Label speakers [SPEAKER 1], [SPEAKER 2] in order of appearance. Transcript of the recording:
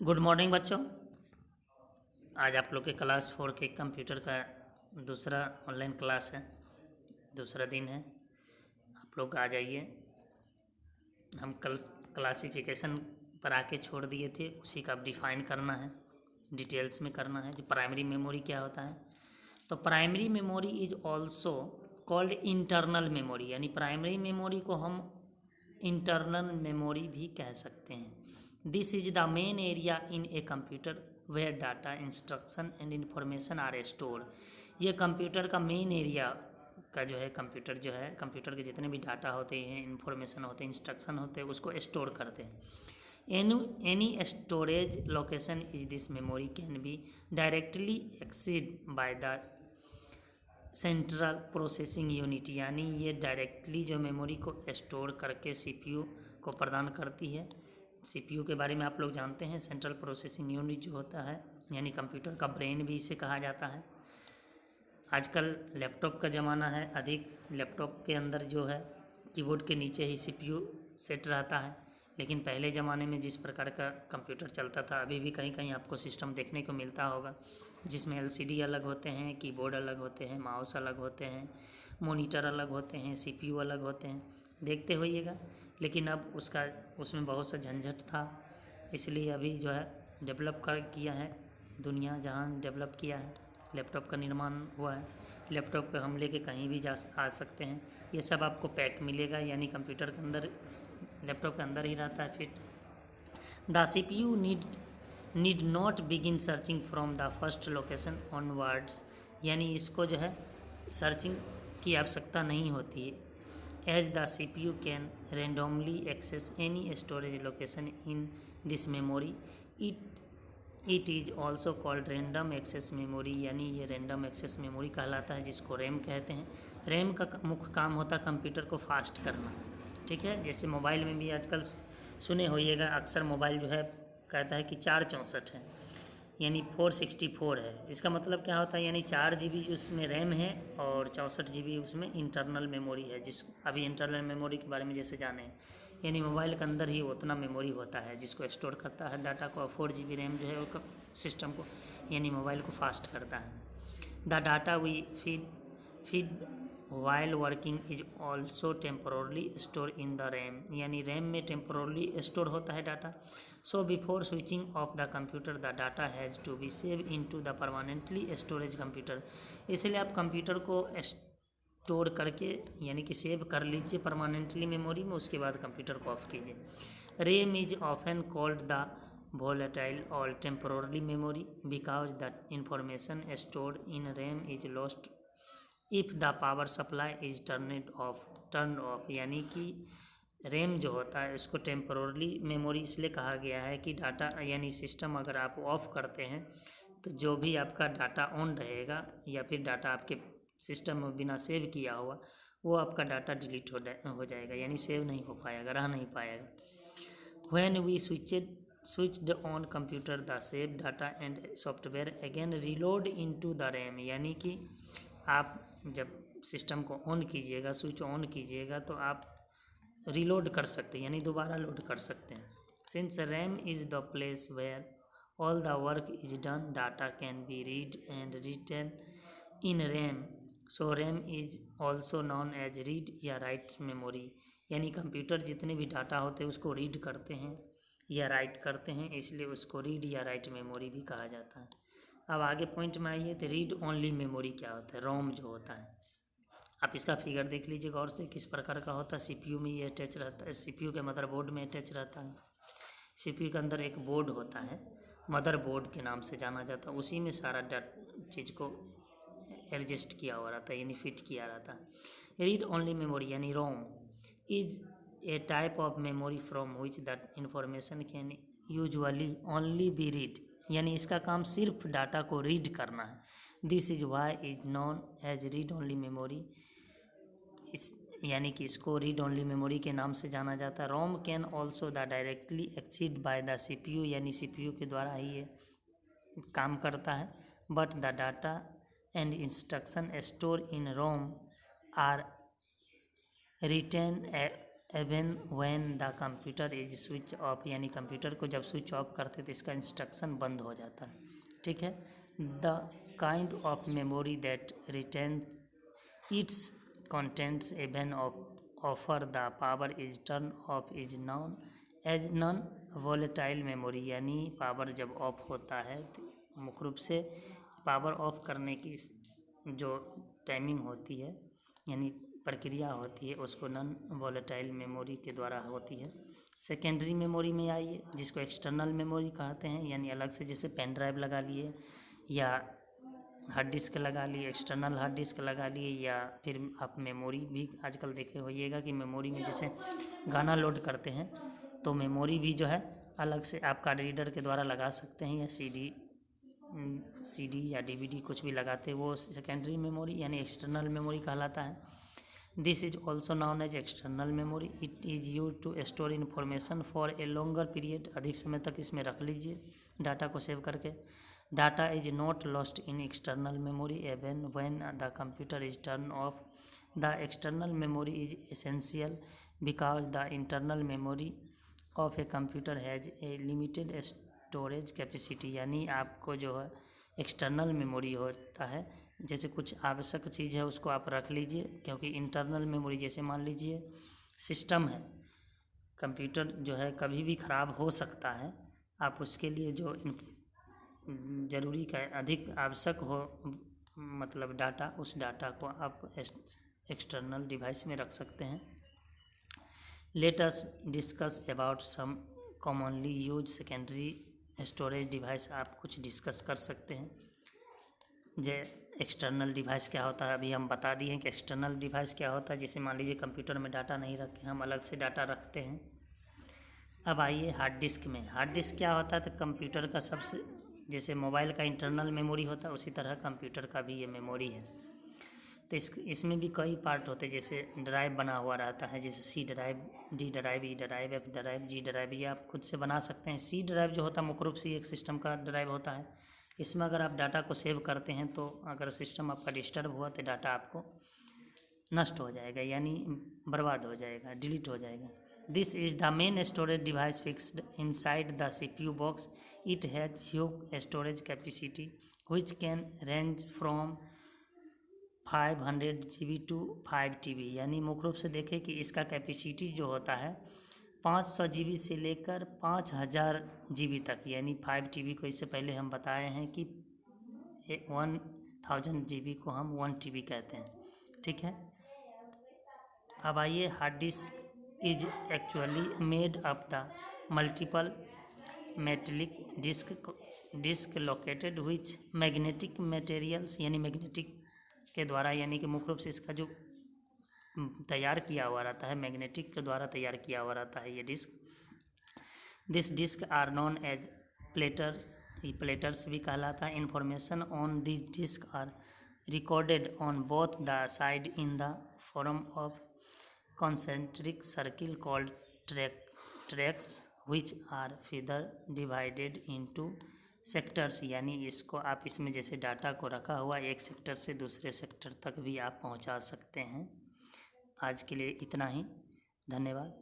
[SPEAKER 1] Good morning बच्चों। आज आप लोग के क्लास 4 के कंप्यूटर का दूसरा ऑनलाइन क्लास है, दूसरा दिन है। आप लोग आ जाइए। हम कल क्लासिफिकेशन पर आके छोड़ दिए थे, उसी का अब डिफ़ाइन करना है, डिटेल्स में करना है। जो प्राइमरी मेमोरी क्या होता है, तो primary memory is also called internal memory, यानी प्राइमरी मेमोरी को हम इंटरनल मेमोरी भी कह सकते हैं। This is the main area in a computer where data instruction and information are store. ये कंप्यूटर का मेन एरिया का जो है, कंप्यूटर के जितने भी डाटा होते हैं, इंफॉर्मेशन होते हैं, इंस्ट्रक्शन होते हैं, उसको स्टोर करते हैं। Any storage location is this memory can be directly accessed by the central processing unit, यानी ये डायरेक्टली जो मेमोरी को स्टोर करके सीपीयू को प्रदान करती है। सीपीयू के बारे में आप लोग जानते हैं, सेंट्रल प्रोसेसिंग यूनिट जो होता है, यानी कंप्यूटर का ब्रेन भी इसे कहा जाता है। आजकल लैपटॉप का ज़माना है, अधिक लैपटॉप के अंदर जो है कीबोर्ड के नीचे ही सीपीयू सेट रहता है। लेकिन पहले ज़माने में जिस प्रकार का कंप्यूटर चलता था, अभी भी कहीं कहीं आपको सिस्टम देखने को मिलता होगा जिसमें एलसीडी अलग होते हैं, कीबोर्ड अलग होते हैं, माउस अलग होते हैं, मॉनिटर अलग होते हैं, सीपीयू अलग होते हैं, देखते होइएगा। लेकिन अब उसमें बहुत सा झंझट था, इसलिए अभी जो है डेवलप किया है, दुनिया जहान डेवलप किया है, लैपटॉप का निर्माण हुआ है। लैपटॉप पे हम लेके कहीं भी आ सकते हैं। ये सब आपको पैक मिलेगा, यानी कंप्यूटर के अंदर, लैपटॉप के अंदर ही रहता है। फिर the CPU need not begin searching from the first location onwards, यानी इसको जो है सर्चिंग की आवश्यकता नहीं होती है। As the CPU can randomly access any storage location in this memory, it is also called random access memory, यानी ये रैंडम एक्सेस मेमोरी कहलाता है, जिसको रैम कहते हैं। रैम का मुख्य काम होता है कंप्यूटर को फास्ट करना, ठीक है। जैसे मोबाइल में भी आजकल सुने होइएगा, अक्सर मोबाइल जो है कहता है कि 464 है, यानी 464 है। इसका मतलब क्या होता है, यानी 4 GB उसमें रैम है और 64 GB उसमें इंटरनल मेमोरी है। अभी इंटरनल मेमोरी के बारे में जैसे जाने हैं, यानी मोबाइल के अंदर ही उतना मेमोरी होता है जिसको स्टोर करता है डाटा को। 4 GB रैम जो है वो सिस्टम को, यानी मोबाइल को फास्ट करता है। The data we feed while working is also temporarily store in the RAM, यानी रैम में टेम्पोरली स्टोर होता है data. So before switching off the computer the data has to be save in to the permanently storage computer, इसलिए आप computer को store करके, यानी कि सेव कर लीजिए परमानेंटली मेमोरी में, उसके बाद कंप्यूटर को ऑफ कीजिए। RAM is often called the volatile or temporary memory because the information stored in RAM is lost if the power supply is turned off, यानी कि रैम जो होता है उसको टेम्पोरली मेमोरी इसलिए कहा गया है कि डाटा, यानी सिस्टम अगर आप ऑफ करते हैं तो जो भी आपका डाटा ऑन रहेगा, या फिर डाटा आपके सिस्टम में बिना सेव किया हुआ, वो आपका डाटा डिलीट हो जाएगा, यानी सेव नहीं हो पाएगा, रह नहीं पाएगा। When we switched on computer the saved data and software again reload into the RAM, यानी कि आप जब सिस्टम को ऑन कीजिएगा, स्विच ऑन कीजिएगा, तो आप रीलोड कर सकते हैं, यानी दोबारा लोड कर सकते हैं। Since RAM is the place where all the work is done, data can be read and written in RAM, so RAM is also known as read या राइट मेमोरी, यानी कंप्यूटर जितने भी डाटा होते हैं उसको रीड करते हैं या राइट करते हैं, इसलिए उसको रीड या राइट मेमोरी भी कहा जाता है। अब आगे पॉइंट में आइए, तो रीड ओनली मेमोरी क्या होता है, रोम जो होता है। आप इसका फिगर देख लीजिए गौर से, किस प्रकार का होता है। सीपीयू में ये अटैच रहता है, सीपीयू के मदरबोर्ड में अटैच रहता है। सीपीयू के अंदर एक बोर्ड होता है, मदरबोर्ड के नाम से जाना जाता है, उसी में सारा चीज़ को एडजस्ट किया हुआ रहता है, यानी फिट किया रहता है। रीड ओनली मेमोरी यानी रोम is a type of memory from which that information can usually only be read, यानी इसका काम सिर्फ डाटा को रीड करना है। This is why is known as read only memory, यानी कि इसको रीड ओनली मेमोरी के नाम से जाना जाता है। ROM can also the directly accessed by the CPU, यानी सीपीयू के द्वारा ही ये काम करता है। But the data and instruction store in ROM are retain even when the computer is switch off, यानी कंप्यूटर को जब स्विच ऑफ करते तो इसका इंस्ट्रक्शन बंद हो जाता है। ठीक है। The kind of memory that retain its contents even after the power is turn off is known as non volatile memory, यानी पावर जब ऑफ होता है तो मुख्य रूप से पावर ऑफ करने की जो टाइमिंग होती है यानी प्रक्रिया होती है उसको नॉन वोलेटाइल मेमोरी के द्वारा होती है। सेकेंडरी मेमोरी में आइए, जिसको एक्सटर्नल मेमोरी कहते हैं, यानी अलग से जैसे पेन ड्राइव लगा लिए या हार्ड डिस्क लगा लिए, एक्सटर्नल हार्ड डिस्क लगा लिए, या फिर आप मेमोरी भी आजकल देखे होइएगा कि मेमोरी में जैसे गाना लोड करते हैं तो मेमोरी भी जो है अलग से आप कार्ड रीडर के द्वारा लगा सकते हैं, या सीडी या डीवीडी कुछ भी लगाते हैं, वो सेकेंडरी मेमोरी यानी एक्सटर्नल मेमोरी कहलाता है। This is also known as external memory. It is use to store information for a longer period, अधिक समय तक इसमें रख लीजिए डाटा को सेव करके। Data is not lost in external memory even when the computer is turn of. The external memory is essential because the internal memory of a computer has a limited storage capacity, यानी आपको जो है external memory होता है जैसे कुछ आवश्यक चीज़ है उसको आप रख लीजिए, क्योंकि इंटरनल मेमोरी जैसे मान लीजिए सिस्टम है, कंप्यूटर जो है कभी भी ख़राब हो सकता है, आप उसके लिए जो ज़रूरी का अधिक आवश्यक हो मतलब डाटा, उस डाटा को आप एक्सटर्नल डिवाइस में रख सकते हैं। Let us discuss about some commonly use secondary storage device. आप कुछ डिस्कस कर सकते हैं। जे एक्सटर्नल डिवाइस क्या होता है, अभी हम बता दिए कि एक्सटर्नल डिवाइस क्या होता है। जैसे मान लीजिए कंप्यूटर में डाटा नहीं रखे, हम अलग से डाटा रखते हैं। अब आइए हार्ड डिस्क में। हार्ड डिस्क क्या होता है, तो कंप्यूटर का सबसे, जैसे मोबाइल का इंटरनल मेमोरी होता है उसी तरह कंप्यूटर का भी ये मेमोरी है। तो इसमें भी कई पार्ट होते हैं, जैसे ड्राइव बना हुआ रहता है, जैसे C drive, D drive, E drive, F drive, G drive, ये आप खुद से बना सकते हैं। सी ड्राइव जो होता है मुख्य रूप से एक सिस्टम का ड्राइव होता है। इसमें अगर आप डाटा को सेव करते हैं तो अगर सिस्टम आपका डिस्टर्ब हुआ तो डाटा आपको नष्ट हो जाएगा, यानी बर्बाद हो जाएगा, डिलीट हो जाएगा। This is the main storage device fixed inside the CPU box. It has huge storage capacity which can range from 500 GB to 5 TB, यानी मुख्य रूप से देखें कि इसका कैपेसिटी जो होता है 500 GB से लेकर 5000 GB तक, यानी 5 TB को इससे पहले हम बताए हैं कि 1000 GB को हम 1 TB कहते हैं। ठीक है। अब आइए hard disk is actually made up the multiple metallic disk located with magnetic materials, यानी मैग्नेटिक के द्वारा, यानी कि मुख्य रूप से इसका जो तैयार किया हुआ रहता है मैग्नेटिक के द्वारा तैयार किया हुआ रहता है ये disk. This disk are known as platters, ये प्लेटर्स भी कहलाता है। Information on this disk are recorded on both the side in the form of concentric circle called tracks which are further divided into sectors, यानी इसको आप इसमें जैसे data को रखा हुआ एक सेक्टर से दूसरे सेक्टर तक भी आप पहुंचा सकते हैं। आज के लिए इतना ही, धन्यवाद।